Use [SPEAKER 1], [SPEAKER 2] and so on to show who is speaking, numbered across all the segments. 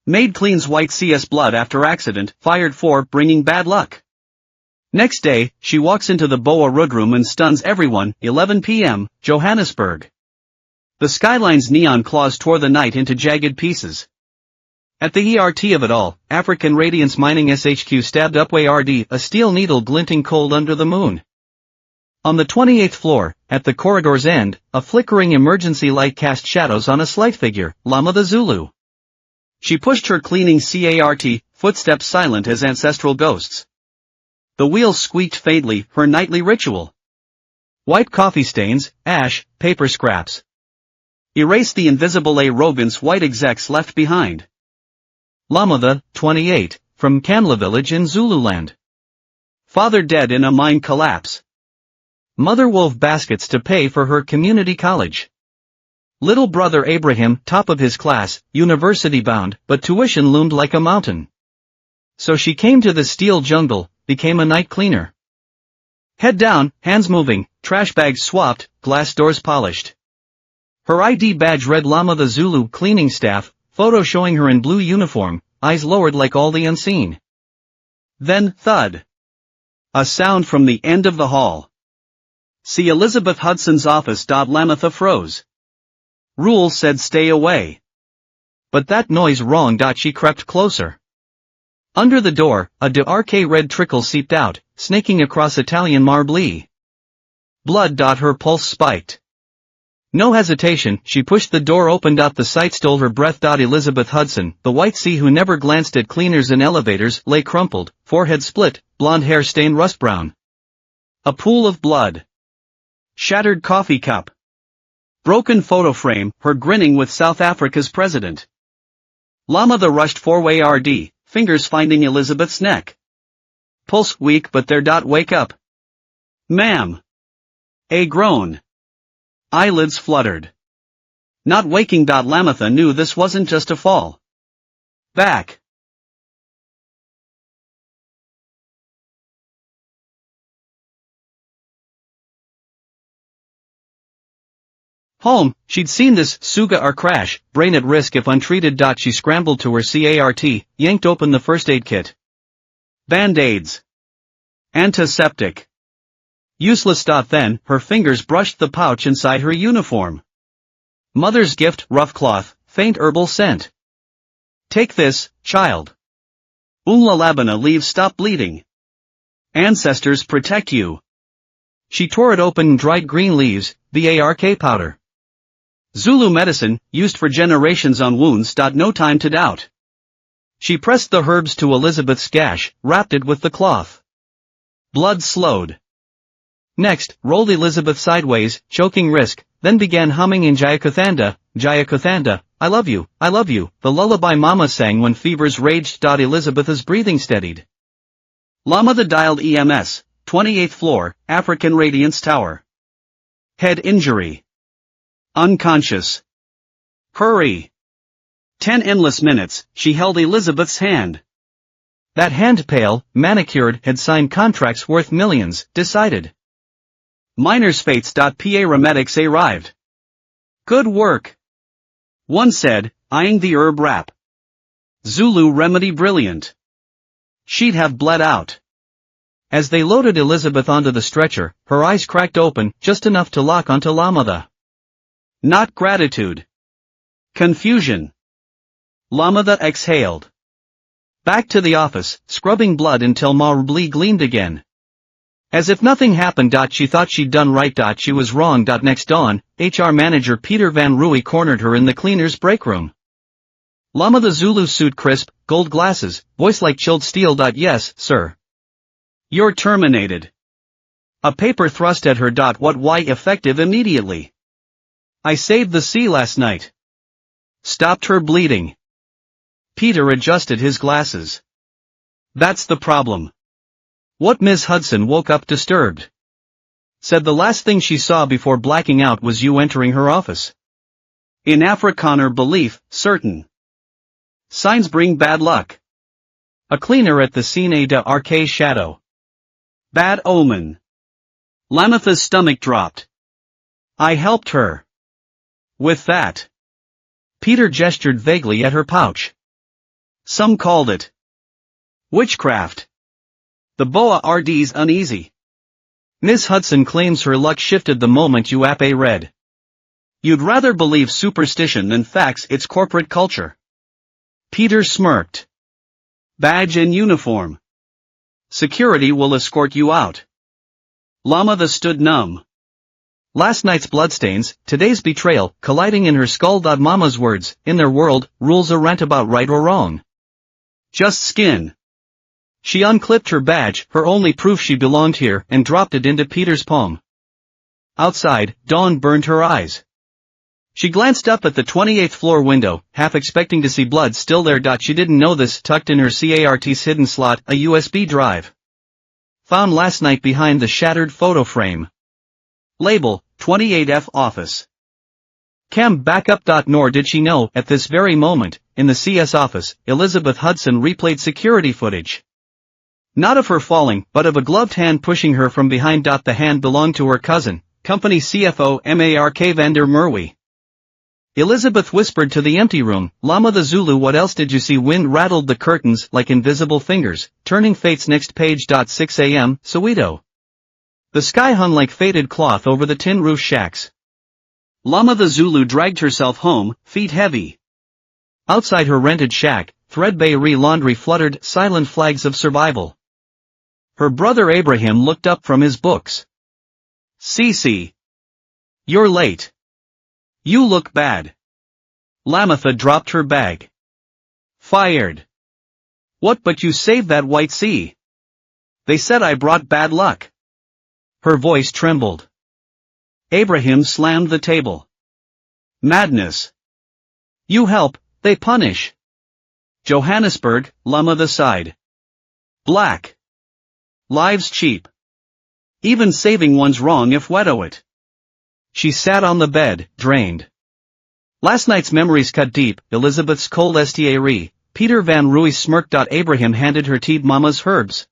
[SPEAKER 1] Maid cleans white CS blood after accident, fired for bringing bad luck. Next day, she walks into the Boa Rudroom and stuns everyone, 11 p.m., Johannesburg. The Skyline's neon claws tore the night into jagged pieces. At the ERT of it all, African Radiance Mining SHQ stabbed up WARD, a steel needle glinting cold under the moon. On the 28th floor, at the corridor's end, a flickering emergency light cast shadows on a slight figure, Lama the Zulu. She pushed her cleaning cart, footsteps silent as ancestral ghosts. The wheels squeaked faintly, her nightly ritual. White coffee stains, ash, paper scraps. Erase the invisible Robin's white execs left behind. Lama the 28, from Kamla village in Zululand. Father dead in a mine collapse. Mother wove baskets to pay for her community college. Little brother Abraham, top of his class, university bound, but tuition loomed like a mountain. So she came to the steel jungle, became a night cleaner. Head down, hands moving, trash bags swapped, glass doors polished. Her ID badge read Lama the Zulu cleaning staff, photo showing her in blue uniform, eyes lowered like all the unseen. Then, thud. A sound from the end of the hall. See Elizabeth Hudson's office. Lamatha froze. Rule said stay away. But that noise wrong. She crept closer. Under the door, a d'arc red trickle seeped out, snaking across Italian marble. Blood. Her pulse spiked. No hesitation, she pushed the door open. The sight stole her breath. Elizabeth Hudson, the white sea who never glanced at cleaners and elevators, lay crumpled, forehead split, blonde hair stained rust brown. A pool of blood. Shattered coffee cup. Broken photo frame, her grinning with South Africa's president. Lama the rushed for WARD, fingers finding Elizabeth's neck. Pulse weak but there. Wake up. Ma'am. A groan. Eyelids fluttered. Not waking. Lamatha knew this wasn't just a fall. Back. Home, she'd seen this Suga or crash, brain at risk if untreated. She scrambled to her cart, yanked open the first aid kit. Band-aids. Antiseptic. Useless. Then, her fingers brushed the pouch inside her uniform. Mother's gift, rough cloth, faint herbal scent. Take this, child. Umla Labana leaves. Stop bleeding. Ancestors protect you. She tore it open. Dried green leaves, the ARK powder. Zulu medicine, used for generations on wounds. No time to doubt. She pressed the herbs to Elizabeth's gash, wrapped it with the cloth. Blood slowed. Next, rolled Elizabeth sideways, choking risk, then began humming in Jayakuthanda, I love you, the lullaby Mama sang when fevers raged. Elizabeth's breathing steadied. Lama the dialed EMS, 28th floor, African Radiance Tower. Head injury. Unconscious. Hurry. 10 endless minutes, she held Elizabeth's hand. That hand, pale, manicured, had signed contracts worth millions, decided. Miners' fates. PA remedics arrived. Good work. One said, eyeing the herb wrap. Zulu remedy brilliant. She'd have bled out. As they loaded Elizabeth onto the stretcher, her eyes cracked open, just enough to lock onto Lamatha. Not gratitude. Confusion. Lamatha exhaled. Back to the office, scrubbing blood until marble gleamed again. As if nothing happened. She thought she'd done right. She was wrong. Next dawn, HR manager Peter Van Rooy cornered her in the cleaner's break room. Lama the Zulu suit crisp, gold glasses, voice like chilled steel. Yes, sir. You're terminated. A paper thrust at her. What? Why? Effective immediately. I saved the sea last night. Stopped her bleeding. Peter adjusted his glasses. That's the problem. What? Ms. Hudson woke up disturbed. Said the last thing she saw before blacking out was you entering her office. In Afrikaner belief, certain. Signs bring bad luck. A cleaner at the Cine de Arque shadow. Bad omen. Lamatha's stomach dropped. I helped her. With that. Peter gestured vaguely at her pouch. Some called it witchcraft. The Boa RD's uneasy. Miss Hudson claims her luck shifted the moment UAPA read. You'd rather believe superstition than facts, it's corporate culture. Peter smirked. Badge and uniform. Security will escort you out. Llama the stood numb. Last night's bloodstains, today's betrayal, colliding in her skull. Mama's words, in their world, rules aren't about right or wrong. Just skin. She unclipped her badge, her only proof she belonged here, and dropped it into Peter's palm. Outside, dawn burned her eyes. She glanced up at the 28th floor window, half expecting to see blood still there. She didn't know this, tucked in her CART's hidden slot, a USB drive. Found last night behind the shattered photo frame. Label, 28F office. Cam backup. Nor did she know, at this very moment, in the CS office, Elizabeth Hudson replayed security footage. Not of her falling, but of a gloved hand pushing her from behind. The hand belonged to her cousin, company CFO Mark Vander Merwe. Elizabeth whispered to the empty room, Llama the Zulu, what else did you see? Wind rattled the curtains like invisible fingers, turning fate's next page. 6 a.m., Soweto. The sky hung like faded cloth over the tin roof shacks. Llama the Zulu dragged herself home, feet heavy. Outside her rented shack, threadbare laundry fluttered, silent flags of survival. Her brother Abraham looked up from his books. Cece. You're late. You look bad. Lamatha dropped her bag. Fired. What? But you saved that white sea. They said I brought bad luck. Her voice trembled. Abraham slammed the table. Madness. You help, they punish. Johannesburg, Llama sighed. Black. Lives cheap. Even saving one's wrong if wedo it. She sat on the bed, drained. Last night's memories cut deep, Elizabeth's cold stare, Peter Van Ruy smirked. Abraham handed her tea. Mama's herbs.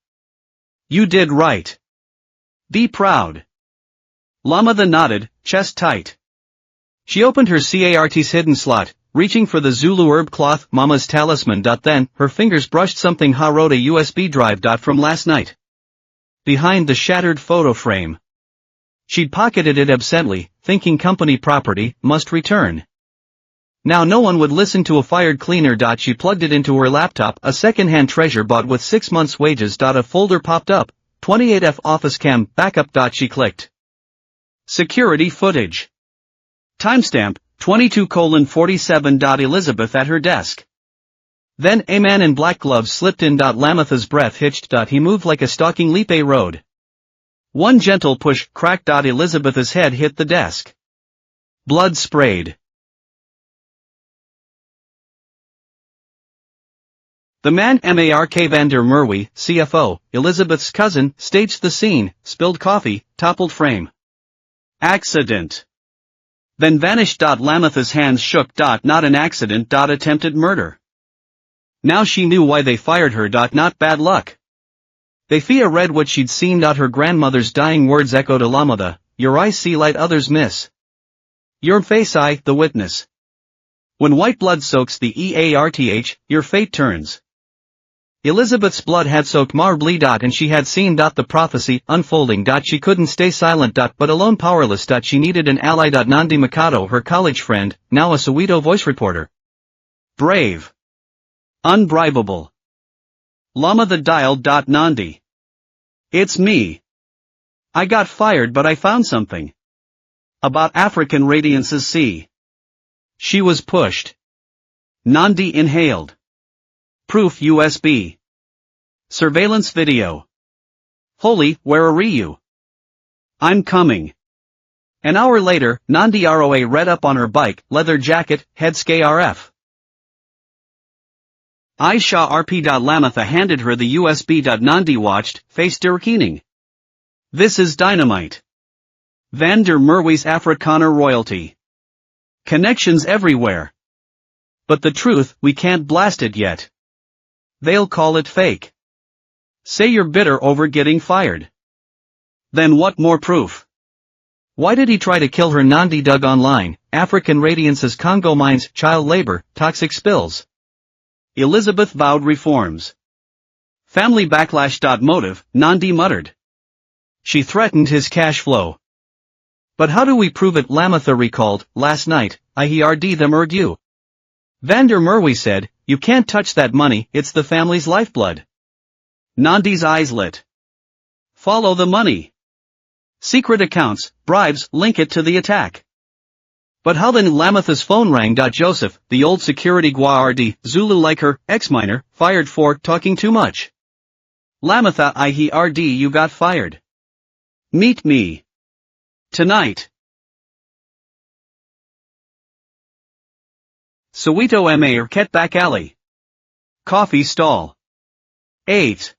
[SPEAKER 1] You did right. Be proud. Llama nodded, chest tight. She opened her CART's hidden slot, reaching for the Zulu herb cloth, Mama's talisman. Then, her fingers brushed something. Wrote a USB drive. From last night. Behind the shattered photo frame. She'd pocketed it absently, thinking company property, must return. Now no one would listen to a fired cleaner. She plugged it into her laptop, a second-hand treasure bought with 6 months' wages. A folder popped up, 28F office cam, backup. She clicked. Security footage. Timestamp, 22:47. Elizabeth at her desk. Then a man in black gloves slipped in. Lamatha's breath hitched. He moved like a stalking Lipe Road. One gentle push, cracked. Elizabeth's head hit the desk. Blood sprayed. The man Mark Vander Merwe, CFO, Elizabeth's cousin, staged the scene, spilled coffee, toppled frame. Accident. Then vanished. Lamatha's hands shook. Not an accident. Attempted murder. Now she knew why they fired her. Not bad luck. They Fia read what she'd seen. Her grandmother's dying words echoed. Lamatha, your eyes see light others miss. Your face I, the witness. When white blood soaks the EARTH, your fate turns. Elizabeth's blood had soaked marbly. And she had seen. The prophecy, unfolding. She couldn't stay silent. But alone powerless. She needed an ally. Nandi Mikado, her college friend, now a Soweto voice reporter. Brave. Unbribable. Llama dialed. Nandi. It's me. I got fired but I found something. About African Radiance's C. She was pushed. Nandi inhaled. Proof USB. Surveillance video. Holy, where are you? I'm coming. An hour later, Nandi Roa read up on her bike, leather jacket, headscarf RF. Aisha RP. Lamatha handed her the USB. Nandi watched, face dirkening. This is dynamite. Vander Merwe's Afrikaner royalty. Connections everywhere. But the truth, we can't blast it yet. They'll call it fake. Say you're bitter over getting fired. Then what more proof? Why did he try to kill her? Nandi dug online, African Radiance's Congo mines, child labor, toxic spills. Elizabeth vowed reforms. Family backlash. Motive, Nandi muttered. She threatened his cash flow. But how do we prove it? Lamitha recalled, last night, I heard them argue. Vander Merwe said, you can't touch that money, it's the family's lifeblood. Nandi's eyes lit. Follow the money. Secret accounts, bribes, link it to the attack. But how then? Lamitha's phone rang. Joseph, the old security guard, Zulu like her, ex-miner, fired for talking too much. Lamitha, I heard you got fired. Meet me. Tonight. Soweto Market Back Alley. Coffee stall. 8.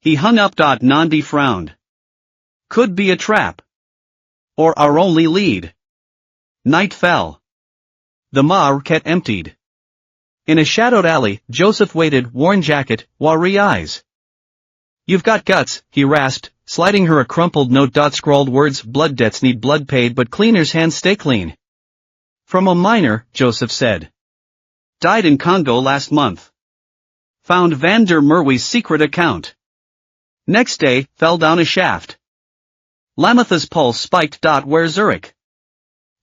[SPEAKER 1] He hung up. Nandi frowned. Could be a trap. Or our only lead. Night fell. The market emptied. In a shadowed alley, Joseph waited, worn jacket, wary eyes. You've got guts, he rasped, sliding her a crumpled note. Scrawled words, blood debts need blood paid but cleaner's hands stay clean. From a miner, Joseph said. Died in Congo last month. Found Vander Merwe's secret account. Next day, fell down a shaft. Lamitha's pulse spiked. Where's Zurich?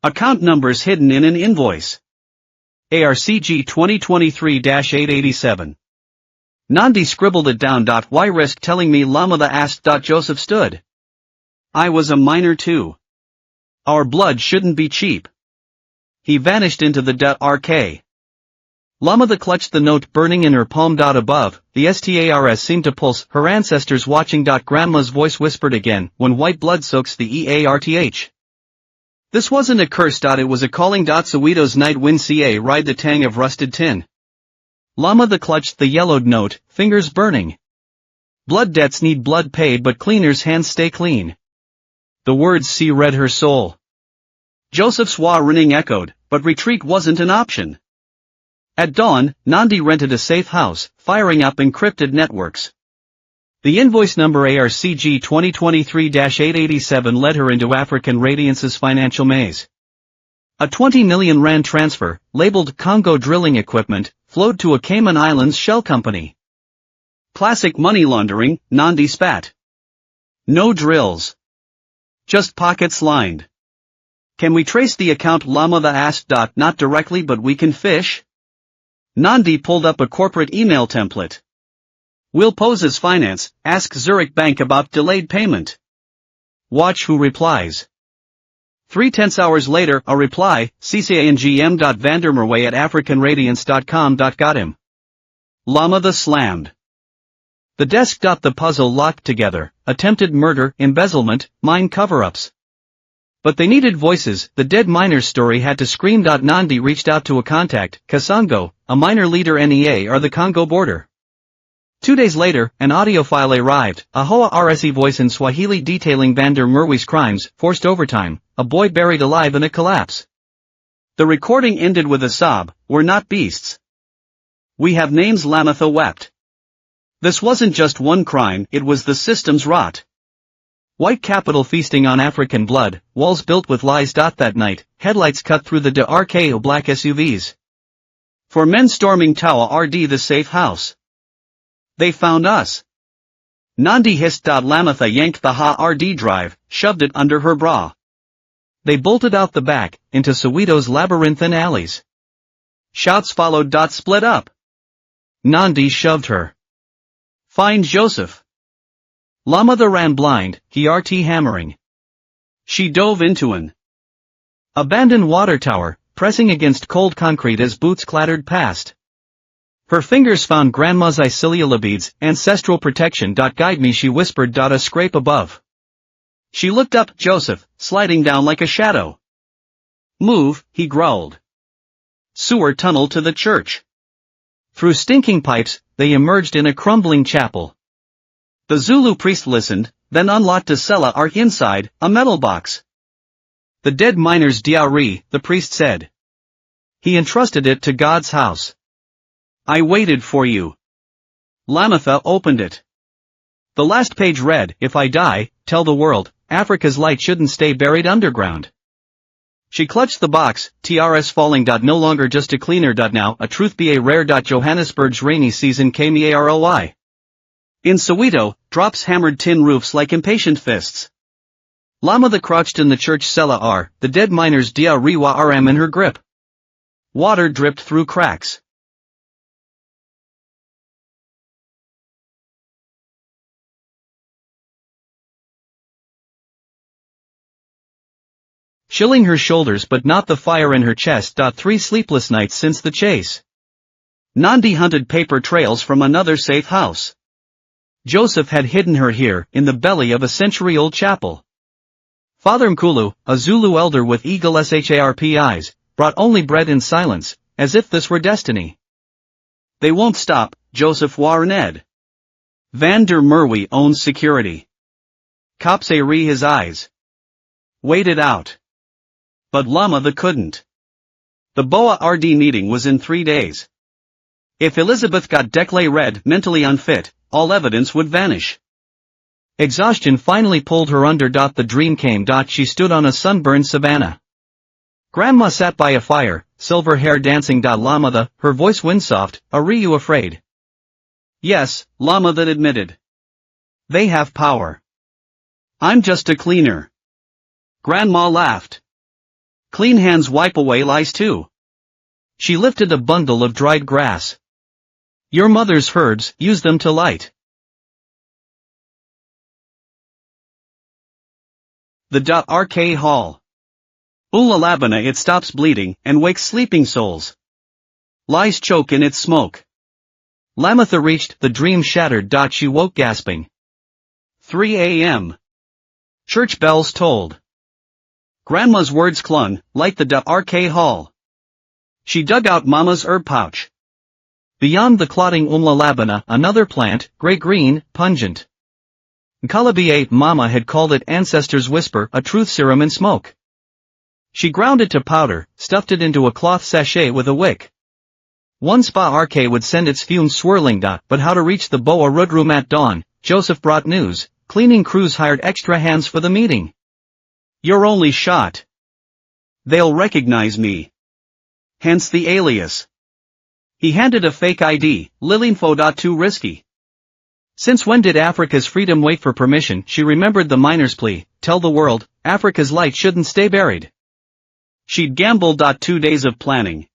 [SPEAKER 1] Account numbers hidden in an invoice. ARCG 2023-887. Nandi scribbled it down. Why risk telling me? Lamitha asked. Joseph stood. I was a miner too. Our blood shouldn't be cheap. He vanished into the RK. Lamitha clutched the note burning in her palm. Above, the stars seemed to pulse, her ancestors watching. Grandma's voice whispered again, when white blood soaks the EARTH. This wasn't a curse. It was a calling. Soweto's night wind ca ride the tang of rusted tin. Lamitha clutched the yellowed note, fingers burning. Blood debts need blood paid but cleaner's hands stay clean. The words read her soul. Joseph's ring echoed, but retreat wasn't an option. At dawn, Nandi rented a safe house, firing up encrypted networks. The invoice number ARCG 2023-887 led her into African Radiance's financial maze. A 20 million rand transfer, labeled Congo drilling equipment, flowed to a Cayman Islands shell company. Classic money laundering, Nandi spat. No drills. Just pockets lined. Can we trace the account? Lamitha asked. Not directly but we can fish. Nandi pulled up a corporate email template. We'll pose as finance, ask Zurich Bank about delayed payment. Watch who replies. 3/10 hours later, a reply, ccangm.vandermerwe@africanradiance.com. Got him. Lamitha slammed. The desk. The puzzle locked together, attempted murder, embezzlement, mine cover-ups. But they needed voices. The dead miner's story had to scream. Nandi reached out to a contact, Kasongo, a miner leader NEA or the Congo border. 2 days later, an audio file arrived, a Hoa RSE voice in Swahili detailing Vander Merwe's crimes, forced overtime, a boy buried alive in a collapse. The recording ended with a sob, we're not beasts. We have names. Lamitha wept. This wasn't just one crime, it was the system's rot. White capital feasting on African blood, walls built with lies. That night, headlights cut through the RKO black SUVs. For men storming Tawa RD the safe house. They found us. Nandi hissed. Lamitha yanked the RD drive, shoved it under her bra. They bolted out the back, into Soweto's labyrinthine alleys. Shouts followed. Split up. Nandi shoved her. Find Joseph. Lamitha ran blind, HRT hammering. She dove into an abandoned water tower, pressing against cold concrete as boots clattered past. Her fingers found Grandma's icilial beads, ancestral protection. Guide me, she whispered. A scrape above. She looked up. Joseph, sliding down like a shadow. Move, he growled. Sewer tunnel to the church. Through stinking pipes, they emerged in a crumbling chapel. The Zulu priest listened, then unlocked a cella. Inside, a metal box. The dead miner's diary, the priest said. He entrusted it to God's house. I waited for you. Lamitha opened it. The last page read, if I die, tell the world, Africa's light shouldn't stay buried underground. She clutched the box, TRS falling. No longer just a cleaner. Now a truth be a rare. Johannesburg's rainy season came early. In Soweto, drops hammered tin roofs like impatient fists. Lama the crouched in the church cellar, the dead miner's dia riwa rm in her grip. Water dripped through cracks. Chilling her shoulders but not the fire in her chest. 3 sleepless nights since the chase. Nandi hunted paper trails from another safe house. Joseph had hidden her here, in the belly of a century-old chapel. Father Mkulu, a Zulu elder with eagle sharp eyes, brought only bread in silence, as if this were destiny. They won't stop, Joseph Warrened. Van der Merwe owns security. Cops re his eyes. Wait it out. But Lama the couldn't. The BOA RD meeting was in 3 days. If Elizabeth got declared mentally unfit, all evidence would vanish. Exhaustion finally pulled her under. The dream came. She stood on a sunburned savanna. Grandma sat by a fire, silver hair dancing. Lama her voice windsoft, are you afraid? Yes, Lama admitted. They have power. I'm just a cleaner. Grandma laughed. Clean hands wipe away lice too. She lifted a bundle of dried grass. Your mother's herbs, use them to light. The RK Hall. Ulalabana it stops bleeding, and wakes sleeping souls. Lies choke in its smoke. Lamatha reached, the dream shattered. She woke gasping. 3 a.m. Church bells tolled. Grandma's words clung, like the RK Hall. She dug out Mama's herb pouch. Beyond the clotting Umlalabana, another plant, gray-green, pungent. Nkalabiye, Mama had called it ancestor's whisper, a truth serum in smoke. She ground it to powder, stuffed it into a cloth sachet with a wick. One spa RK would send its fumes swirling. But how to reach the Boa Rudrum at dawn? Joseph brought news. Cleaning crews hired extra hands for the meeting. You're only shot. They'll recognize me. Hence the alias. He handed a fake ID, Lilinfo. Too risky. Since when did Africa's freedom wait for permission? She remembered the miner's plea, tell the world, Africa's light shouldn't stay buried. She'd gambled. 2 days of planning.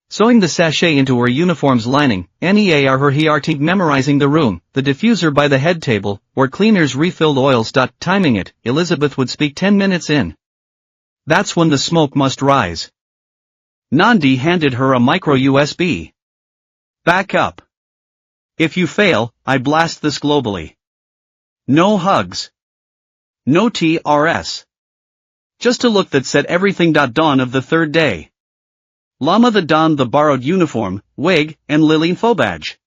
[SPEAKER 1] Sewing the sachet into her uniform's lining, NEAR her HRT memorizing the room, the diffuser by the head table, where cleaners refilled oils. Timing it, Elizabeth would speak 10 minutes in. That's when the smoke must rise. Nandi handed her a micro USB. Back up. If you fail, I blast this globally. No hugs. No TRS. Just a look that said everything. Dawn of the 3rd day. Lama donned the borrowed uniform, wig, and Lilinfo badge.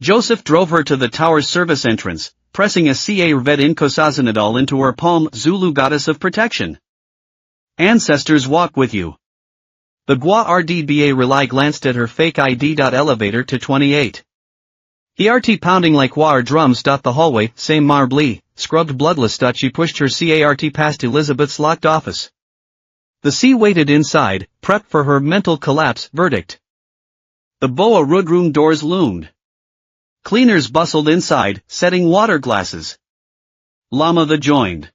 [SPEAKER 1] Joseph drove her to the tower's service entrance, pressing a CA Ved Inkosazanadal into her palm, Zulu goddess of protection. Ancestors walk with you. The Gua RDBA Relay glanced at her fake ID. Elevator to 28. HRT pounding like war drums. The hallway, same marbly, scrubbed bloodless. She pushed her CART past Elizabeth's locked office. The C waited inside, prepped for her mental collapse verdict. The Boa Rudrum doors loomed. Cleaners bustled inside, setting water glasses. Lama joined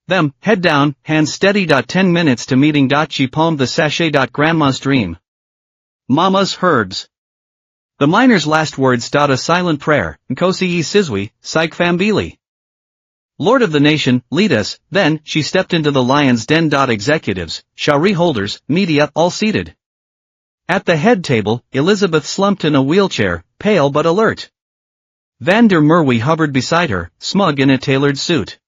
[SPEAKER 1] them, head down, hands steady. 10 minutes to meeting. She palmed the sachet. Grandma's dream. Mama's herbs. The miner's last words. A silent prayer, Nkosi Sizwe, Psych Fambili. Lord of the nation, lead us. Then, she stepped into the lion's den. Executives, shari holders, media, all seated. At the head table, Elizabeth slumped in a wheelchair, pale but alert. Van der Merwe hovered beside her, smug in a tailored suit.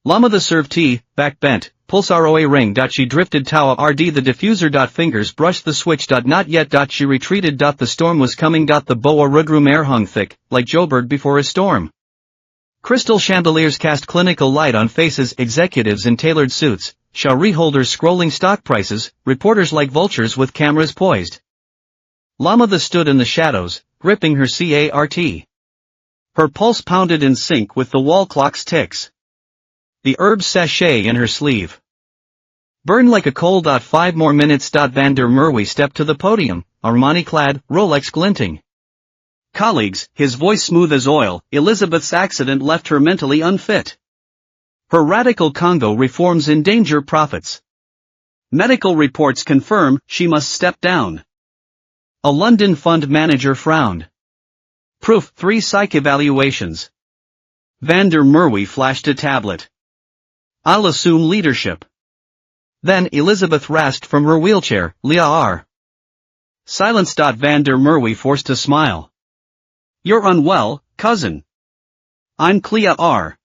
[SPEAKER 1] Lama served tea, back bent, pulsaroe ring. She drifted Tawa RD the diffuser. Fingers brushed the switch. Not yet. She retreated. The storm was coming. The Boa Rudrum air hung thick, like Joburg before a storm. Crystal chandeliers cast clinical light on faces. Executives in tailored suits, shari holders scrolling stock prices, reporters like vultures with cameras poised. Lama stood in the shadows, gripping her CART. Her pulse pounded in sync with the wall clock's ticks. The herb sachet in her sleeve. Burn like a coal. 5 more minutes. Van der Merwe stepped to the podium, Armani-clad, Rolex glinting. Colleagues, his voice smooth as oil, Elizabeth's accident left her mentally unfit. Her radical Congo reforms endanger profits. Medical reports confirm she must step down. A London fund manager frowned. Proof: 3 psych evaluations. Van der Merwe flashed a tablet. I'll assume leadership. Then Elizabeth rasped from her wheelchair, Leah R. Silence. Van der Merwe forced a smile. You're unwell, cousin. I'm Clea R.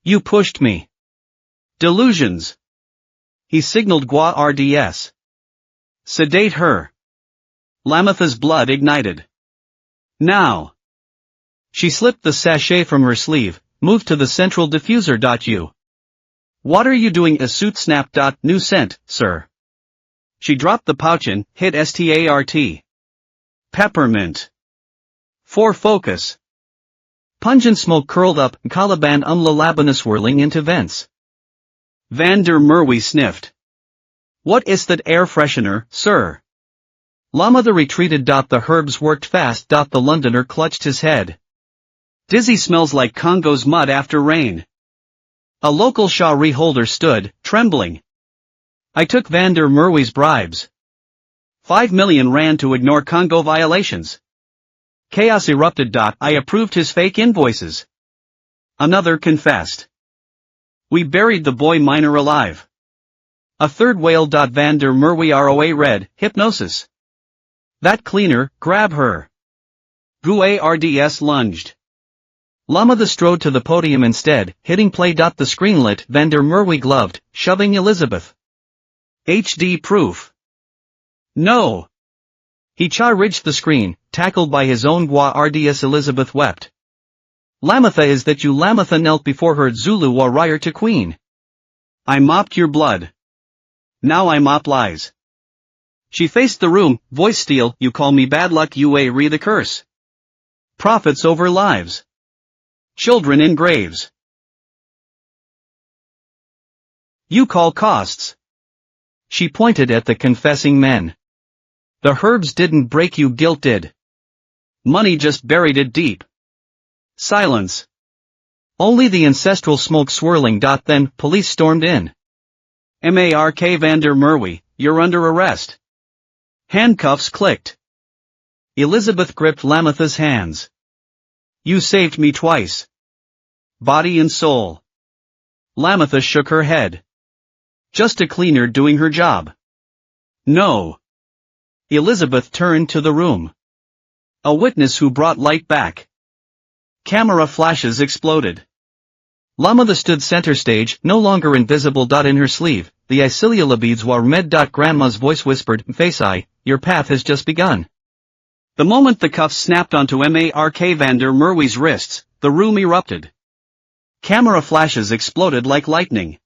[SPEAKER 1] You pushed me. Delusions. He signaled Gua RDS. Sedate her. Lamitha's blood ignited. Now. She slipped the sachet from her sleeve, moved to the central diffuser. You. What are you doing? A suit snap. New scent, sir. She dropped the pouch and hit START. Peppermint. For focus. Pungent smoke curled up, Caliban Labana swirling into vents. Van der Merwe sniffed. What is that air freshener, sir? Lamitha retreated. The herbs worked fast. The Londoner clutched his head. Dizzy, smells like Congo's mud after rain. A local Shari holder stood, trembling. I took Van der Merwe's bribes. 5 million rand to ignore Congo violations. Chaos erupted. I approved his fake invoices. Another confessed. We buried the boy miner alive. A third wailed. Van der Merwe ROA read, hypnosis. That cleaner, grab her. Gua RDS lunged. Lamitha strode to the podium instead, hitting play. The screen lit. Van der Merwe gloved, shoving Elizabeth. HD proof. No. He charged the screen, tackled by his own Gua RDS. Elizabeth wept. Lamitha, is that you? Lamitha knelt before her, Zulu warrior to queen. I mopped your blood. Now I mop lies. She faced the room, voice steel, you call me bad luck, you re the curse. Profits over lives. Children in graves. You call costs. She pointed at the confessing men. The herbs didn't break you, guilt did. Money just buried it deep. Silence. Only the ancestral smoke swirling. Then, police stormed in. Mark Van der Merwe, you're under arrest. Handcuffs clicked. Elizabeth gripped Lamitha's hands. You saved me twice. Body and soul. Lamitha shook her head. Just a cleaner doing her job. No. Elizabeth turned to the room. A witness who brought light back. Camera flashes exploded. Lamitha stood center stage, no longer invisible. In her sleeve, the Icilia beads were med. Grandma's voice whispered, Faisai, your path has just begun. The moment the cuffs snapped onto Mark Van der Merwe's wrists, the room erupted. Camera flashes exploded like lightning.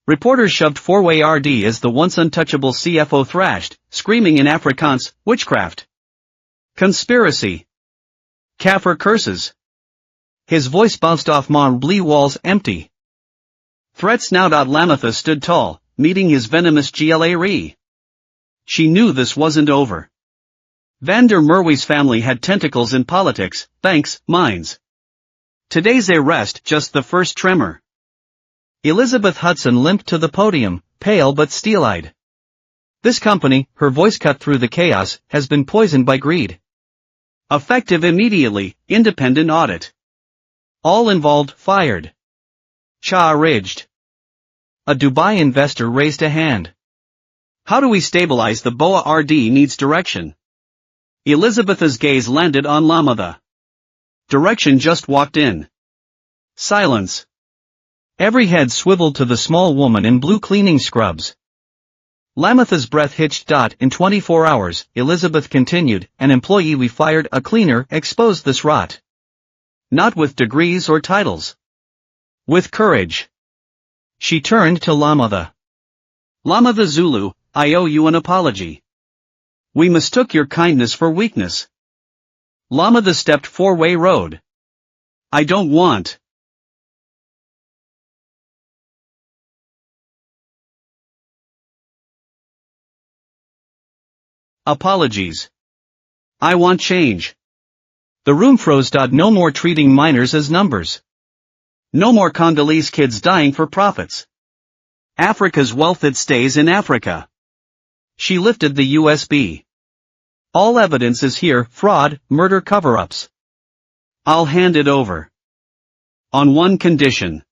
[SPEAKER 1] Reporters shoved four-way RD as the once untouchable CFO thrashed, screaming in Afrikaans, witchcraft. Conspiracy. Kaffir curses. His voice bounced off Marblee walls empty. Threats now. Lamitha stood tall, meeting his venomous GLA re. She knew this wasn't over. Van der Merwe's family had tentacles in politics, banks, mines. Today's arrest just the first tremor. Elizabeth Hudson limped to the podium, pale but steel-eyed. This company, her voice cut through the chaos, has been poisoned by greed. Effective immediately, independent audit. All involved fired. Charged. A Dubai investor raised a hand. How do we stabilize the BOA? RD needs direction. Elizabeth's gaze landed on Lamitha. Direction just walked in. Silence. Every head swiveled to the small woman in blue cleaning scrubs. Lamitha's breath hitched. In 24 hours, Elizabeth continued, an employee we fired, a cleaner, exposed this rot. Not with degrees or titles. With courage. She turned to Lamitha. Lamitha Zulu, I owe you an apology. We mistook your kindness for weakness. Lamitha stepped four-way road. I don't want. Apologies. I want change. The room froze. No more treating minors as numbers. No more Congolese kids dying for profits. Africa's wealth, it stays in Africa. She lifted the USB. All evidence is here: fraud, murder, cover-ups. I'll hand it over. On one condition.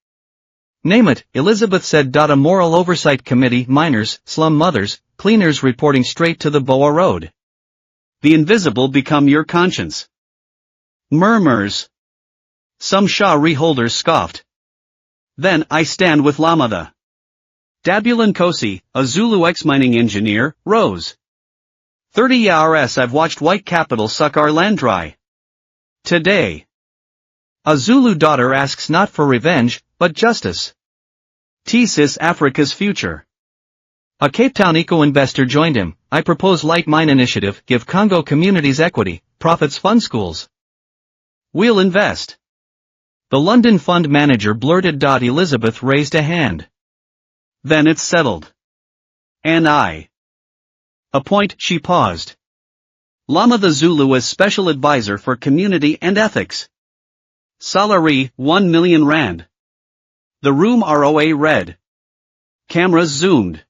[SPEAKER 1] Name it, Elizabeth said. A moral oversight committee, minors, slum mothers, cleaners reporting straight to the Boa Road. The invisible become your conscience. Murmurs. Some Shari holders scoffed. Then I stand with Lamada. Dabulan Kosi, a Zulu ex-mining engineer, rose. 30 years I've watched white capital suck our land dry. Today. A Zulu daughter asks not for revenge, but justice. Thesis: Africa's future. A Cape Town eco-investor joined him. I propose light mine initiative, give Congo communities equity, profits fund schools. We'll invest. The London fund manager blurted. Elizabeth raised a hand. Then it's settled. And I appoint. She paused. Lama the Zulu as special advisor for community and ethics. Salary, 1 million rand. The room ROA read. Cameras zoomed.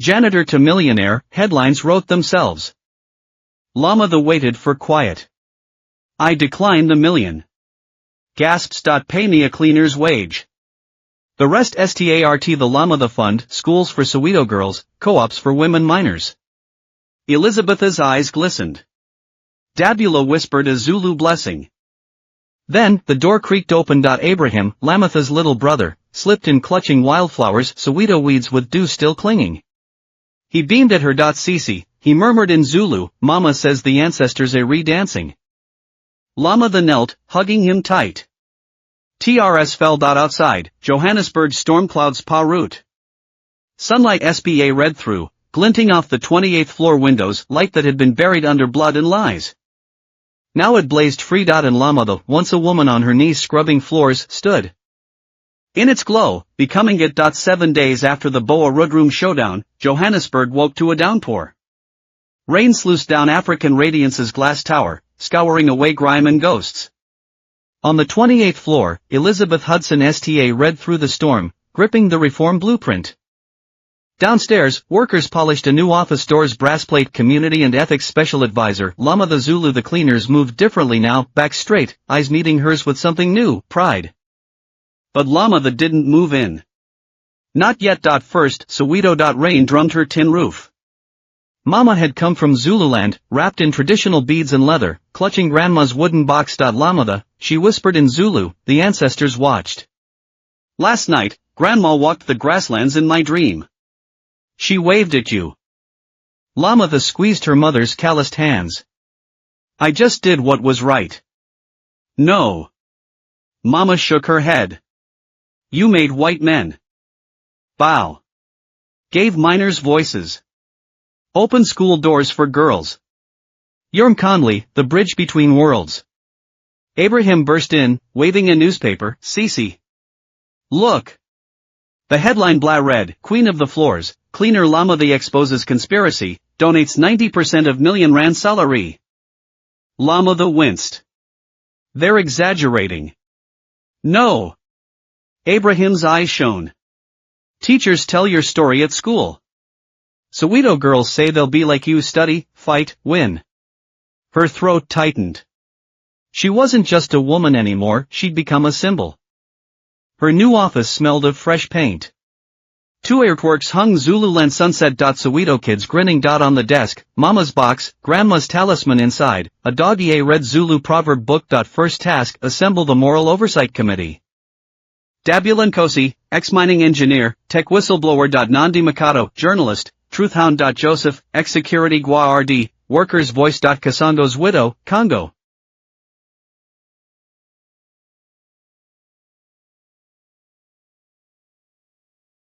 [SPEAKER 1] Janitor to millionaire, headlines wrote themselves. Lama the waited for quiet. I decline the million. Gasps. Pay me a cleaner's wage. The rest start. The Lama the fund, schools for Soweto girls, co-ops for women miners. Elizabeth's eyes glistened. Dabula whispered a Zulu blessing. Then, the door creaked open. Abraham, Lamatha's little brother, slipped in clutching wildflowers, Soweto weeds with dew still clinging. He beamed at her. Sisi, he murmured in Zulu, Mama says the ancestors are re-dancing. Lama the knelt, hugging him tight. TRS fell. Outside, Johannesburg storm clouds pa route. Sunlight SPA read through, glinting off the 28th floor windows, light that had been buried under blood and lies. Now it blazed free. And Lama the, once a woman on her knees scrubbing floors, stood in its glow, becoming it. 7 days after the Boa Roadroom showdown, Johannesburg woke to a downpour. Rain sluiced down African Radiance's glass tower, scouring away grime and ghosts. On the 28th floor, Elizabeth Hudson STA read through the storm, gripping the reform blueprint. Downstairs, workers polished a new office door's brassplate. Community and ethics special advisor, Lama the Zulu. The cleaners moved differently now, back straight, eyes meeting hers with something new, pride. But Lama the didn't move in. Not yet. First, Soweto. Rain drummed her tin roof. Mama had come from Zululand, wrapped in traditional beads and leather, clutching grandma's wooden box. Lamada, she whispered in Zulu, the ancestors watched. Last night, grandma walked the grasslands in my dream. She waved at you. Lamada squeezed her mother's calloused hands. I just did what was right. No. Mama shook her head. You made white men bow. Gave minors voices. Open school doors for girls. Yorm Conley, the bridge between worlds. Abraham burst in, waving a newspaper. Sisi. Look. The headline blah read, Queen of the Floors, Cleaner Lama the exposes conspiracy, donates 90% of million rand salary. Lama the winced. They're exaggerating. No. Abraham's eyes shone. Teachers tell your story at school. Soweto girls say they'll be like you: study, fight, win. Her throat tightened. She wasn't just a woman anymore, she'd become a symbol. Her new office smelled of fresh paint. 2 artworks hung: Zululand sunset. Soweto kids grinning. On the desk, Mama's box, Grandma's talisman inside, a dog-ear red Zulu proverb book. First task, assemble the moral oversight committee. Dabulan Kosi, ex-mining engineer, tech whistleblower. Nandi Mikado, journalist, truthhound. Joseph, ex-security Gua RD, workers' voice. Kasongo's widow, Congo.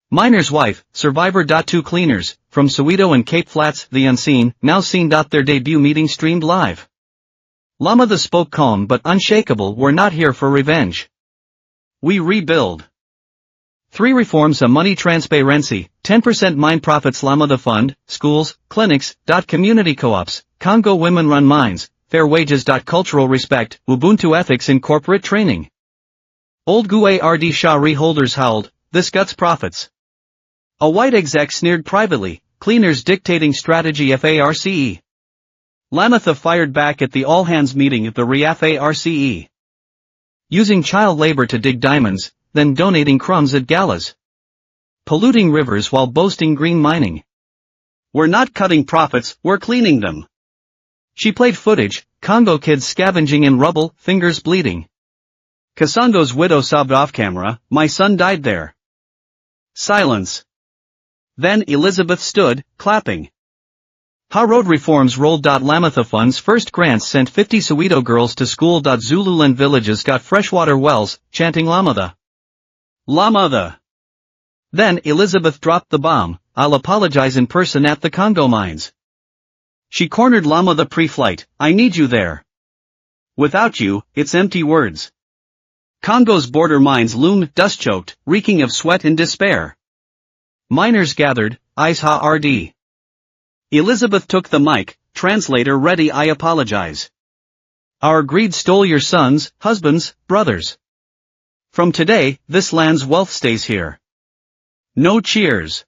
[SPEAKER 1] Miner's wife, survivor. 2 cleaners, from Soweto and Cape Flats, the unseen, now seen. Their debut meeting streamed live. Lama the spoke calm but unshakable. We're not here for revenge. We rebuild. 3 reforms a money transparency, 10% mine profits Lama the fund, schools, clinics, community co-ops, Congo women run mines, fair wages. Cultural respect, Ubuntu ethics in corporate training. Old Guard Shah holders howled, this guts profits. A white exec sneered privately, cleaners dictating strategy FARCE. Lamatha fired back at the all-hands meeting at the REAF-ARCE. Using child labor to dig diamonds, then donating crumbs at galas. Polluting rivers while boasting green mining. We're not cutting profits, we're cleaning them. She played footage, Congo kids scavenging in rubble, fingers bleeding. Kasongo's widow sobbed off camera, my son died there. Silence. Then Elizabeth stood, clapping. Ha road reforms rolled. Lamatha funds first grants sent 50 Soweto girls to school. Zululand villages got freshwater wells, chanting Lamatha. Lamatha. Then Elizabeth dropped the bomb, I'll apologize in person at the Congo mines. She cornered Lamatha pre-flight, I need you there. Without you, it's empty words. Congo's border mines loomed, dust-choked, reeking of sweat and despair. Miners gathered, eyes ha-rd. Elizabeth took the mic, translator ready. I apologize. Our greed stole your sons, husbands, brothers. From today, this land's wealth stays here. No cheers.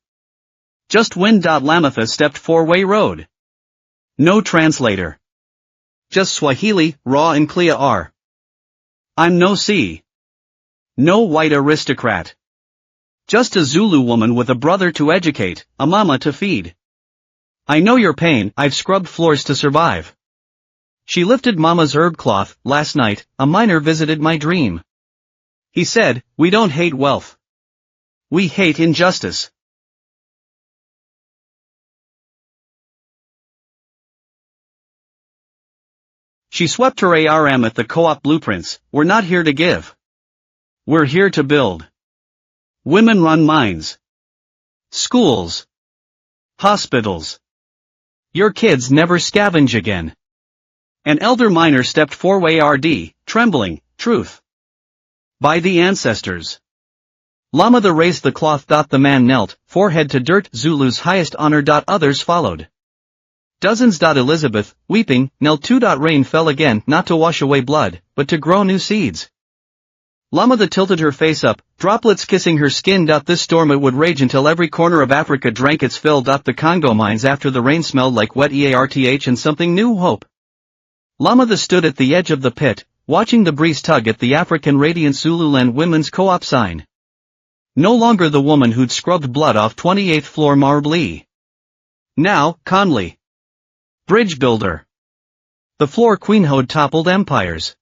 [SPEAKER 1] Just wind. Lamatha stepped four-way road. No translator. Just Swahili, raw and clear. I'm no C. No white aristocrat. Just a Zulu woman with a brother to educate, a mama to feed. I know your pain, I've scrubbed floors to survive. She lifted Mama's herb cloth. Last night, a miner visited my dream. He said, we don't hate wealth. We hate injustice. She swept her arm at the co-op blueprints, we're not here to give. We're here to build. Women run mines. Schools. Hospitals. Your kids never scavenge again. An elder miner stepped four-way RD, trembling, truth. By the ancestors. Lamatha raised the cloth. The man knelt, forehead to dirt, Zulu's highest honor. Others followed. Dozens. Elizabeth, weeping, knelt too. Rain fell again, not to wash away blood, but to grow new seeds. Lamatha tilted her face up, droplets kissing her skin. This storm it would rage until every corner of Africa drank its fill. The Congo mines after the rain smelled like wet earth and something new, hope. Lamatha stood at the edge of the pit, watching the breeze tug at the African Radiant Zululand Women's Co-op sign. No longer the woman who'd scrubbed blood off 28th floor Marble. Now, Conley. Bridge builder. The floor queen who'd toppled empires.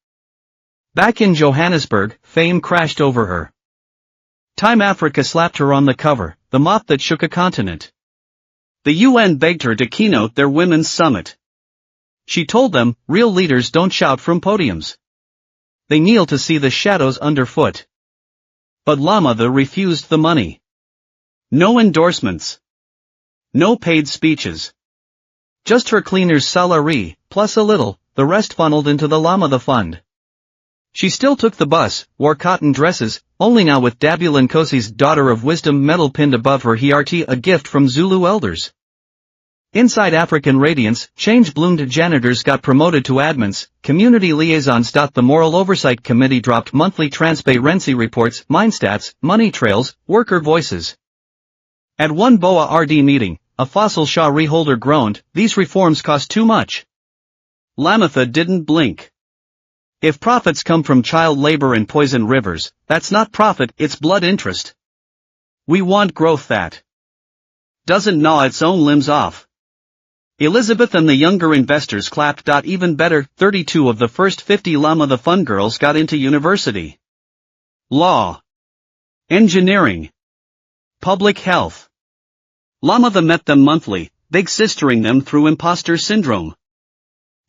[SPEAKER 1] Back in Johannesburg, fame crashed over her. Time Africa slapped her on the cover, the mop that shook a continent. The UN begged her to keynote their women's summit. She told them, real leaders don't shout from podiums. They kneel to see the shadows underfoot. But Lamatha refused the money. No endorsements. No paid speeches. Just her cleaner's salary, plus a little, the rest funneled into the Lamatha fund. She still took the bus, wore cotton dresses, only now with Dabula Nkosi's Daughter of Wisdom medal pinned above her heart, a gift from Zulu elders. Inside African Radiance, change-bloomed janitors got promoted to admins, community liaisons. The Moral Oversight Committee dropped monthly transparency reports, mine stats, money trails, worker voices. At one BOA RD meeting, a fossil Shah holder groaned, these reforms cost too much. Lamatha didn't blink. If profits come from child labor and poison rivers, that's not profit, it's blood interest. We want growth that doesn't gnaw its own limbs off. Elizabeth and the younger investors clapped. Even better, 32 of the first 50 Lamatha fund girls got into university. Law. Engineering. Public health. Lamatha met them monthly, big sistering them through imposter syndrome.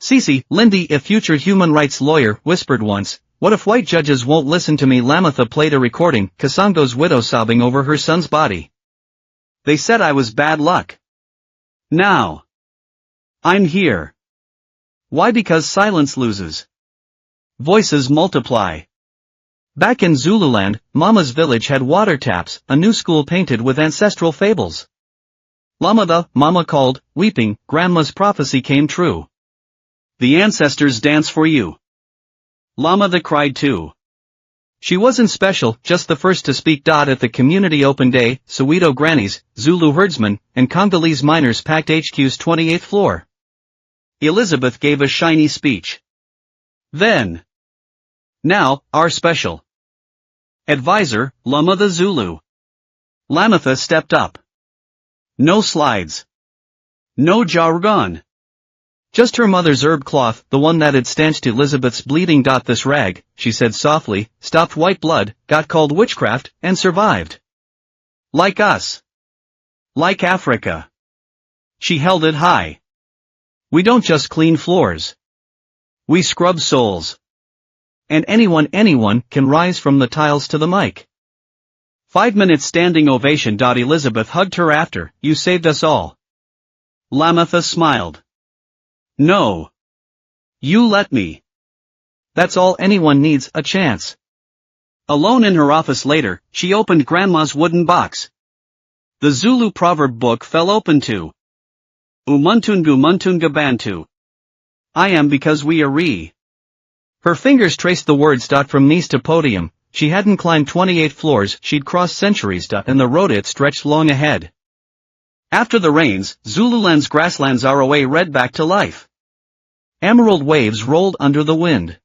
[SPEAKER 1] Cece, Lindy, a future human rights lawyer, whispered once, what if white judges won't listen to me? Lamatha played a recording, Kasongo's widow sobbing over her son's body. They said I was bad luck. Now. I'm here. Why? Because silence loses. Voices multiply. Back in Zululand, Mama's village had water taps, a new school painted with ancestral fables. Lama the Mama called, weeping, Grandma's prophecy came true. The ancestors dance for you. Lama the cried too. She wasn't special, just the first to speak. At the community open day, Soweto grannies, Zulu herdsmen, and Congolese miners packed HQ's 28th floor. Elizabeth gave a shiny speech. Then. Now, our special advisor, Lama the Zulu. Lamatha stepped up. No slides. No jargon. Just her mother's herb cloth, the one that had stanched Elizabeth's bleeding. This rag, she said softly, stopped white blood, got called witchcraft, and survived. Like us. Like Africa. She held it high. We don't just clean floors. We scrub souls. And anyone can rise from the tiles to the mic. 5 minutes standing ovation. Elizabeth hugged her after, you saved us all. Lamatha smiled. No. You let me. That's all anyone needs, a chance. Alone in her office later, she opened Grandma's wooden box. The Zulu proverb book fell open to. Umuntungu muntunga bantu. I am because we are. Her fingers traced the words. From knees to podium, she hadn't climbed 28 floors, she'd crossed centuries. And the road it stretched long ahead. After the rains, Zululand's grasslands ROA read back to life. Emerald waves rolled under the wind.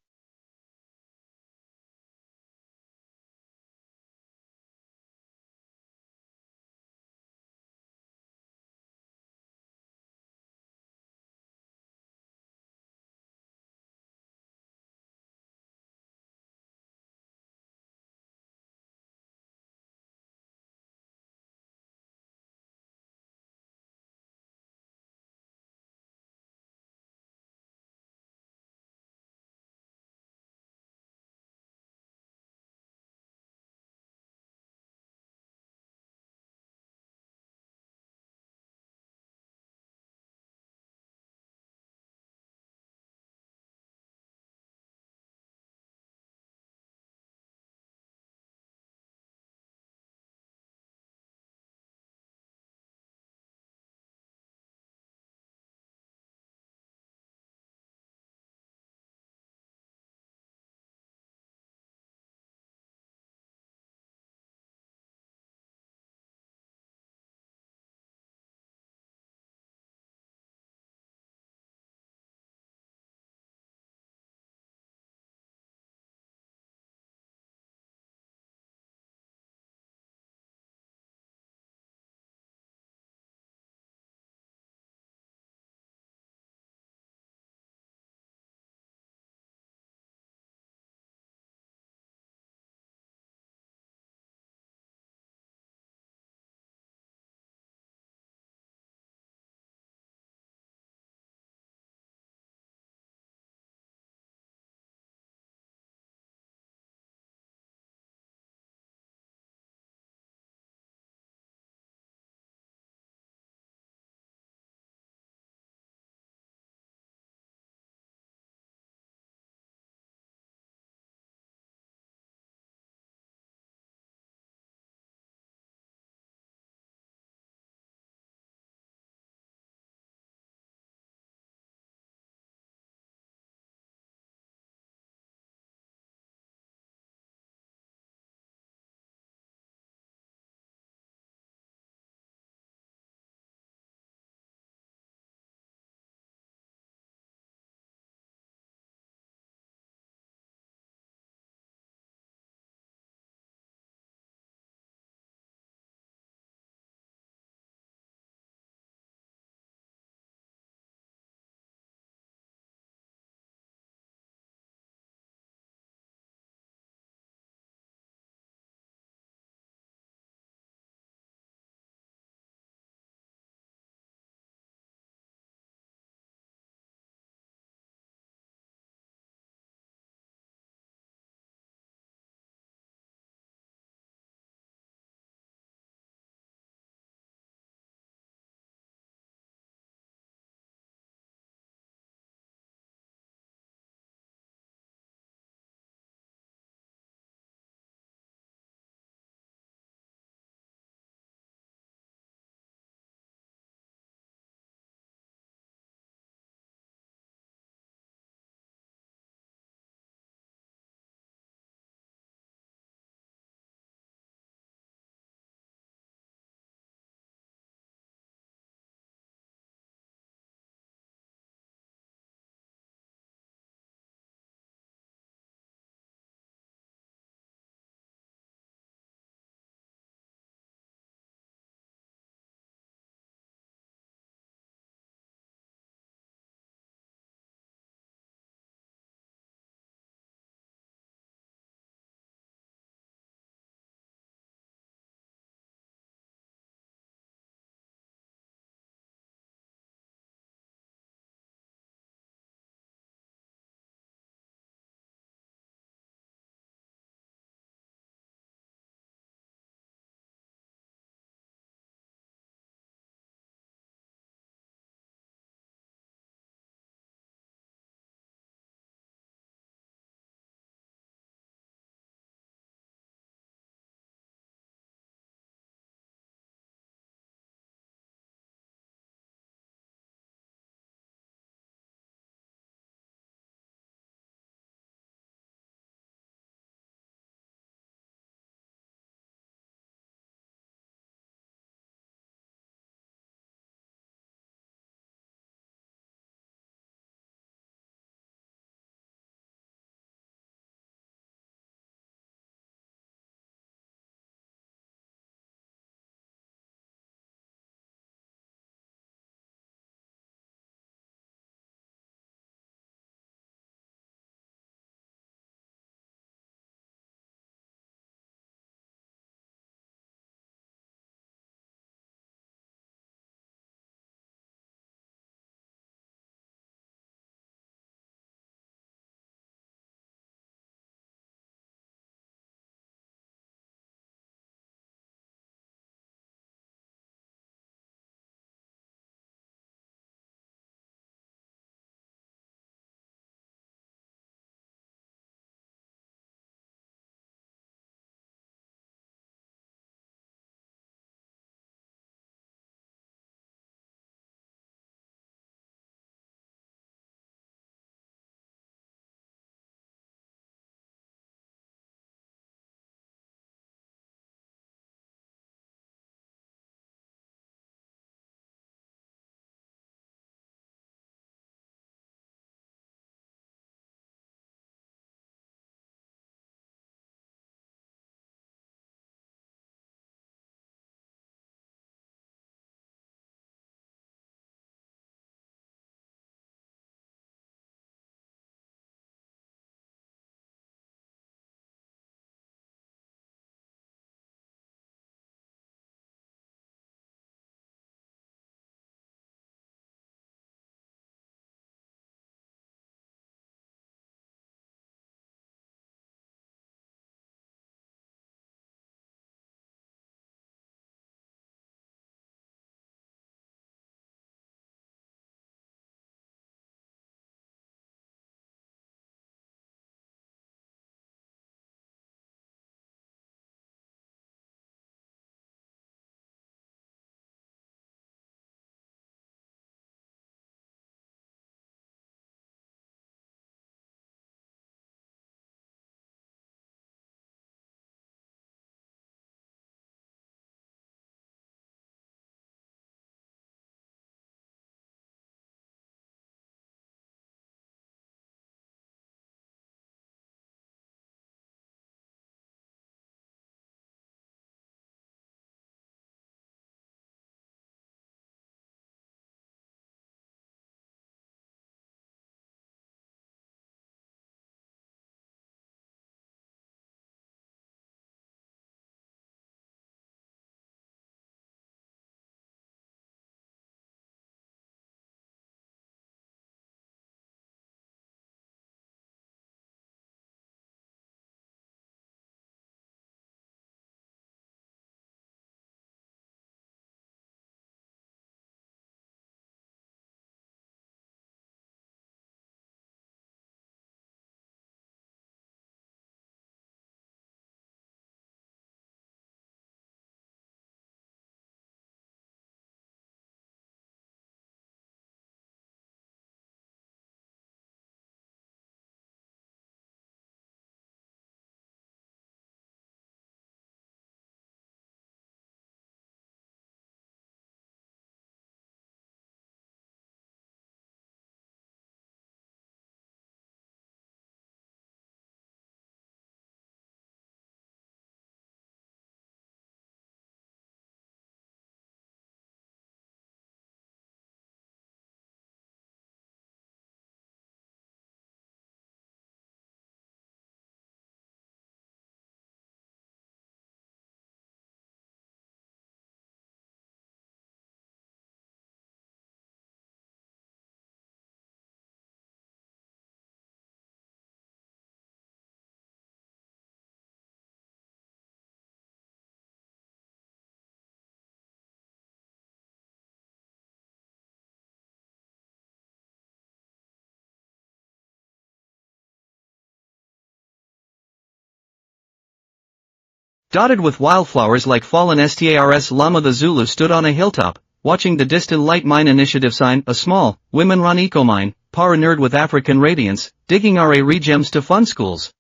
[SPEAKER 1] Dotted with wildflowers like fallen stars, Lama the Zulu stood on a hilltop, watching the distant light mine initiative sign, a small, women-run eco-mine, para nerd with African radiance, digging RA regems to fund schools.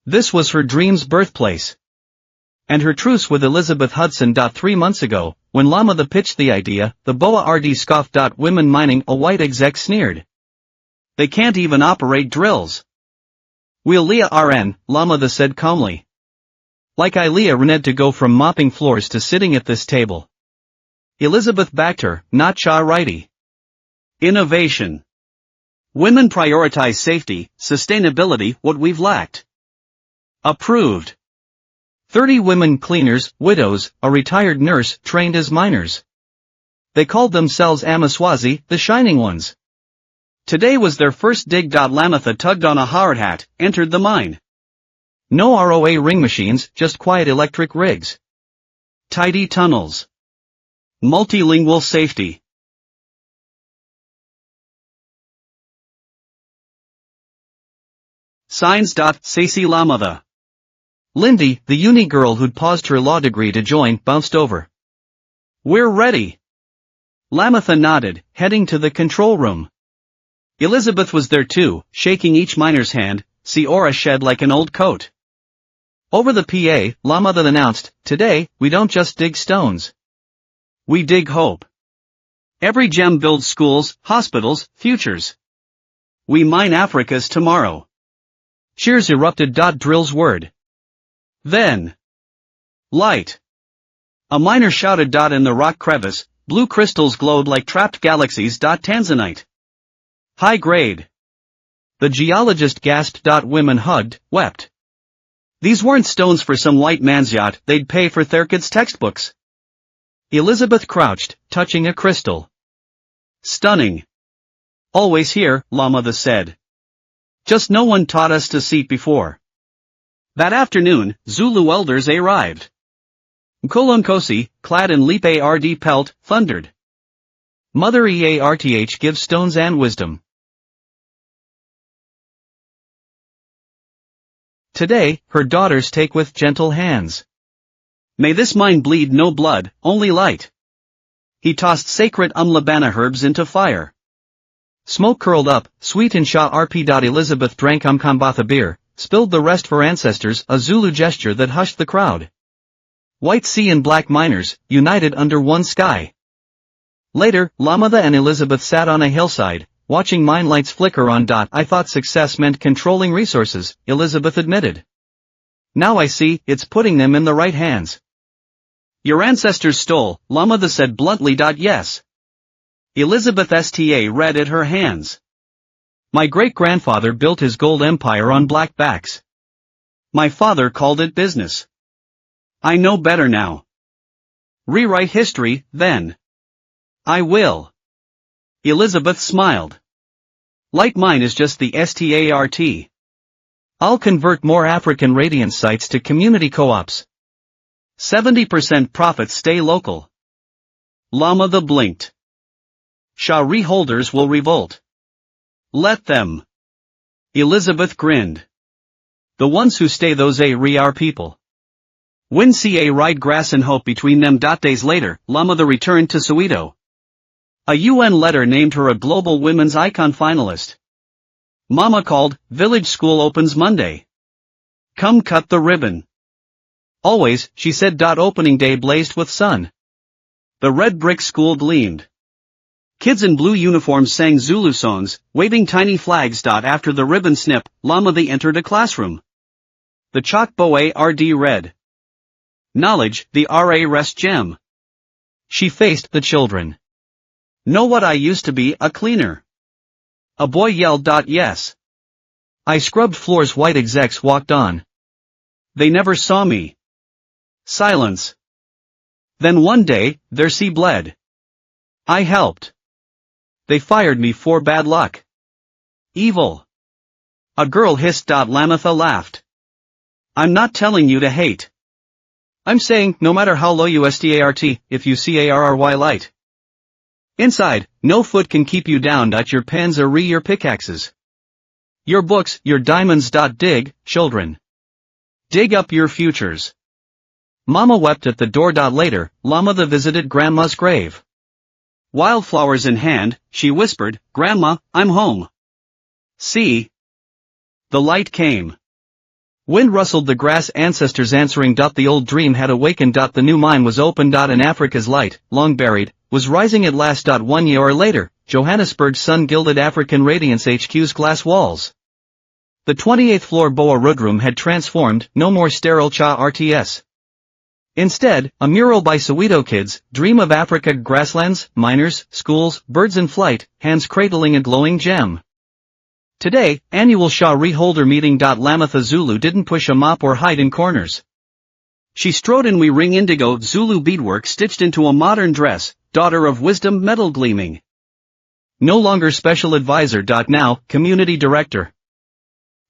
[SPEAKER 1] This was her dream's birthplace. And her truce with Elizabeth Hudson. 3 months ago, when Lama the pitched the idea, the Boa RD scoffed. Women mining, a white exec sneered. They can't even operate drills. We'll Leah RN, Lama the said calmly. Like Leah rened to go from mopping floors to sitting at this table. Elizabeth backed her, not Cha righty. Innovation. Women prioritize safety, sustainability, what we've lacked. Approved. 30 women cleaners, widows, a retired nurse, trained as miners. They called themselves Amaswazi, the Shining Ones. Today was their first dig. Lamatha tugged on a hard hat, entered the mine. No ROA ring machines, just quiet electric rigs. Tidy tunnels. Multilingual safety. Signs. Saisi Lamatha. Lindy, the uni girl who'd paused her law degree to join, bounced over. We're ready. Lamatha nodded, heading to the control room. Elizabeth was there too, shaking each miner's hand, see aura shed like an old coat. Over the PA, Lamatha announced, today, we don't just dig stones. We dig hope. Every gem builds schools, hospitals, futures. We mine Africa's tomorrow. Cheers erupted. Drill's word. Then. Light. A miner shouted. In the rock crevice, blue crystals glowed like trapped galaxies. Tanzanite. High grade. The geologist gasped. Women hugged, wept. These weren't stones for some white man's yacht, they'd pay for their kids' textbooks. Elizabeth crouched, touching a crystal. Stunning. Always here, Lamatha said. Just no one taught us to see before. That afternoon, Zulu elders arrived. Nkolonkosi, clad in Lipe RD pelt, thundered. Mother Earth gives stones and wisdom. Today, her daughters take with gentle hands. May this mine bleed no blood, only light. He tossed sacred Labana herbs into fire. Smoke curled up, sweet and Shah RP. Elizabeth drank Kambatha beer, spilled the rest for ancestors, a Zulu gesture that hushed the crowd. White sea and black miners, united under one sky. Later, Lamatha and Elizabeth sat on a hillside, watching mine lights flicker on. I thought success meant controlling resources, Elizabeth admitted. Now I see, it's putting them in the right hands. Your ancestors stole, Lamatha said bluntly. Yes. Elizabeth sta read at her hands. My great-grandfather built his gold empire on black backs. My father called it business. I know better now. Rewrite history, then. I will. Elizabeth smiled. Like mine is just the start. I'll convert more African radiance sites to community co-ops. 70% profits stay local. Lamatha blinked. Shari holders will revolt. Let them. Elizabeth grinned. The ones who stay those are people. When ca ride grass and hope between them. Days later, Lamatha returned to Soweto. A UN letter named her a Global Women's Icon finalist. Mama called, village school opens Monday. Come cut the ribbon. Always, she said. Opening day blazed with sun. The red brick school gleamed. Kids in blue uniforms sang Zulu songs, waving tiny flags. After the ribbon snip, Lamatha entered a classroom. The chalk boa RD read. Knowledge, the RA rest gem. She faced the children. Know what I used to be, a cleaner. A boy yelled. Yes. I scrubbed floors. White execs walked on. They never saw me. Silence. Then one day, their sea bled. I helped. They fired me for bad luck. Evil. A girl hissed. Lamatha laughed. I'm not telling you to hate. I'm saying, no matter how low you start, if you carry light. Inside, no foot can keep you down. Your pens are your pickaxes. Your books, your diamonds. Dig, children. Dig up your futures. Mama wept at the door. Later, Llama the visited Grandma's grave. Wildflowers in hand, she whispered, "Grandma, I'm home." See? The light came. Wind rustled the grass, ancestors answering. The old dream had awakened. The new mine was open. And Africa's light, long buried, was rising at last. 1 year later, Johannesburg's sun gilded African radiance HQ's glass walls. The 28th floor Boa Room had transformed, no more sterile cha RTS. Instead, a mural by Soweto kids, dream of Africa, grasslands, miners, schools, birds in flight, hands cradling a glowing gem. Today, annual Shah Reholder meeting. Lamatha Zulu didn't push a mop or hide in corners. She strode in. We ring indigo Zulu beadwork stitched into a modern dress, daughter of wisdom, metal gleaming. No longer special advisor. Now, community director.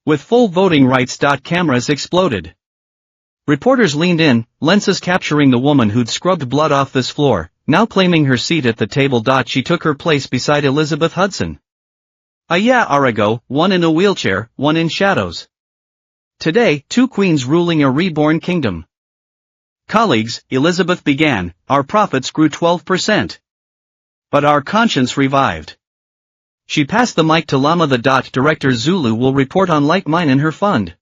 [SPEAKER 1] With full voting rights. Cameras exploded. Reporters leaned in, lenses capturing the woman who'd scrubbed blood off this floor, now claiming her seat at the table. She took her place beside Elizabeth Hudson. A year ago, one in a wheelchair, one in shadows. Today, two queens ruling a reborn kingdom. Colleagues, Elizabeth began, our profits grew 12%. But our conscience revived. She passed the mic to Lama the director. Zulu will report on like mine in her fund.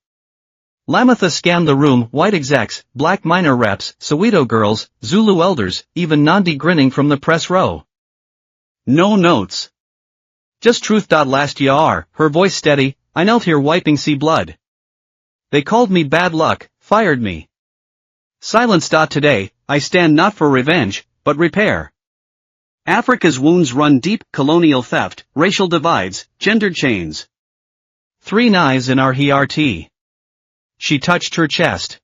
[SPEAKER 1] Lamatha scanned the room, white execs, black miner reps, Soweto girls, Zulu elders, even Nandi grinning from the press row. No notes. Just truth. Last year, her voice steady, I knelt here wiping sea blood. They called me bad luck, fired me. Silence. Today, I stand not for revenge, but repair. Africa's wounds run deep, colonial theft, racial divides, gendered chains. 3 knives in our heart. She touched her chest.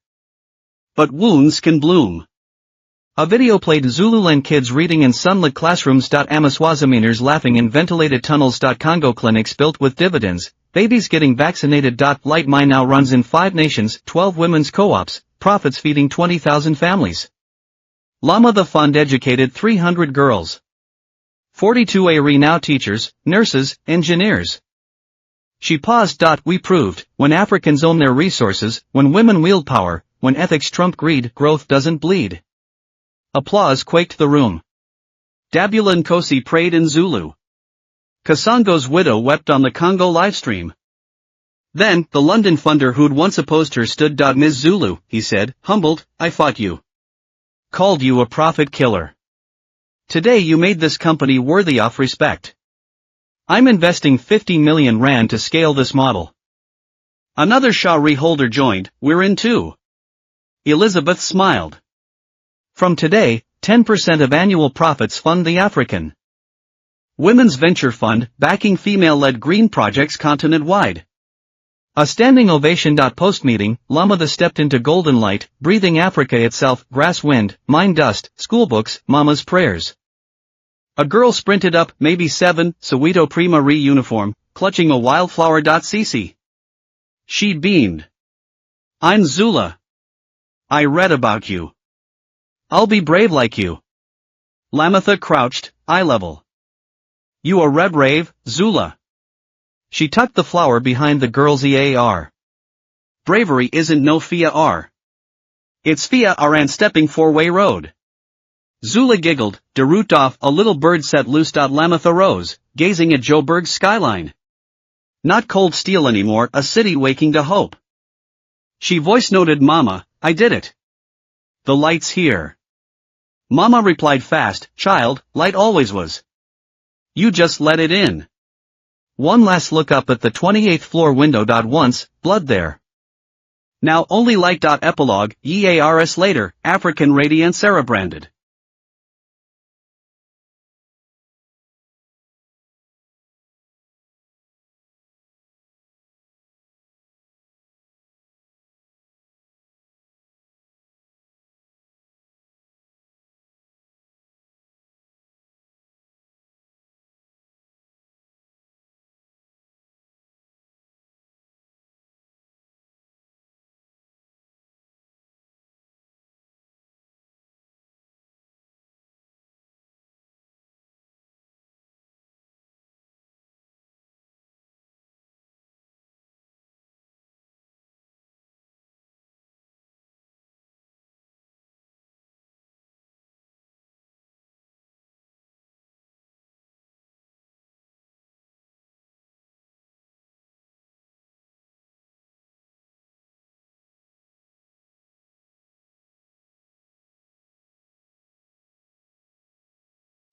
[SPEAKER 1] But wounds can bloom. A video played Zululand kids reading in sunlit classrooms. Amaswaziminers laughing in ventilated tunnels. Congo clinics built with dividends, babies getting vaccinated. Light mine now runs in 5 nations, 12 women's co-ops, profits feeding 20,000 families. Lama the fund educated 300 girls. 42 ARE now teachers, nurses, engineers. She paused. We proved, when Africans own their resources, when women wield power, when ethics trump greed, growth doesn't bleed. Applause quaked the room. Dabula Nkosi prayed in Zulu. Kasongo's widow wept on the Congo livestream. Then, the London funder who'd once opposed her stood. Ms. Zulu, he said, humbled, I fought you. Called you a profit killer. Today you made this company worthy of respect. I'm investing 50 million rand to scale this model. Another Shah Reholder joined, we're in too. Elizabeth smiled. From today, 10% of annual profits fund the African Women's Venture Fund, backing female-led green projects continent-wide. A standing ovation. Post-meeting, Lama stepped into golden light, breathing Africa itself, grass wind, mine dust, schoolbooks, mama's prayers. A girl sprinted up, maybe 7, Soweto Prima uniform, clutching a wildflower. Cc. She beamed. I'm Zula. I read about you. I'll be brave like you. Lamatha crouched, eye level. You a red rave, Zula. She tucked the flower behind the girl's ear. Bravery isn't no Fia R. It's Fia R and stepping 4-way road. Zula giggled, derut off, a little bird set loose. Lamatha rose, gazing at Joburg's skyline. Not cold steel anymore, a city waking to hope. She voice noted, Mama, I did it. The light's here. Mama replied fast, child, light always was. You just let it in. One last look up at the 28th floor window. Once, blood there. Now only light. Epilogue, years later, African Radiance Sarah branded.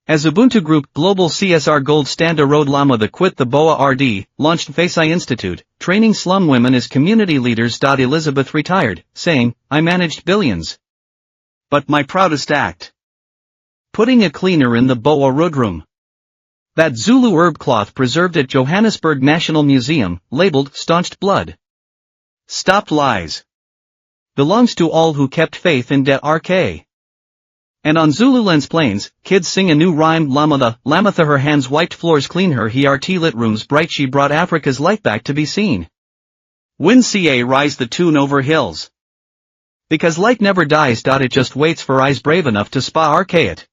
[SPEAKER 1] As Ubuntu Group Global CSR Gold Standa Road Lama the Quit the Boa RD, launched FACEI Institute, training slum women as community leaders. Elizabeth retired, saying, I managed billions. But my proudest act. Putting a cleaner in the Boa Road room. That Zulu herb cloth preserved at Johannesburg National Museum, labeled Staunched Blood. Stopped Lies. Belongs to all who kept faith in Det RK. And on Zululand's plains, kids sing a new rhyme. Lamatha her hands wiped floors clean her heart lit rooms bright she brought Africa's light back to be seen. When ca rise the tune over hills. Because light never dies. It just waits for eyes brave enough to spot it.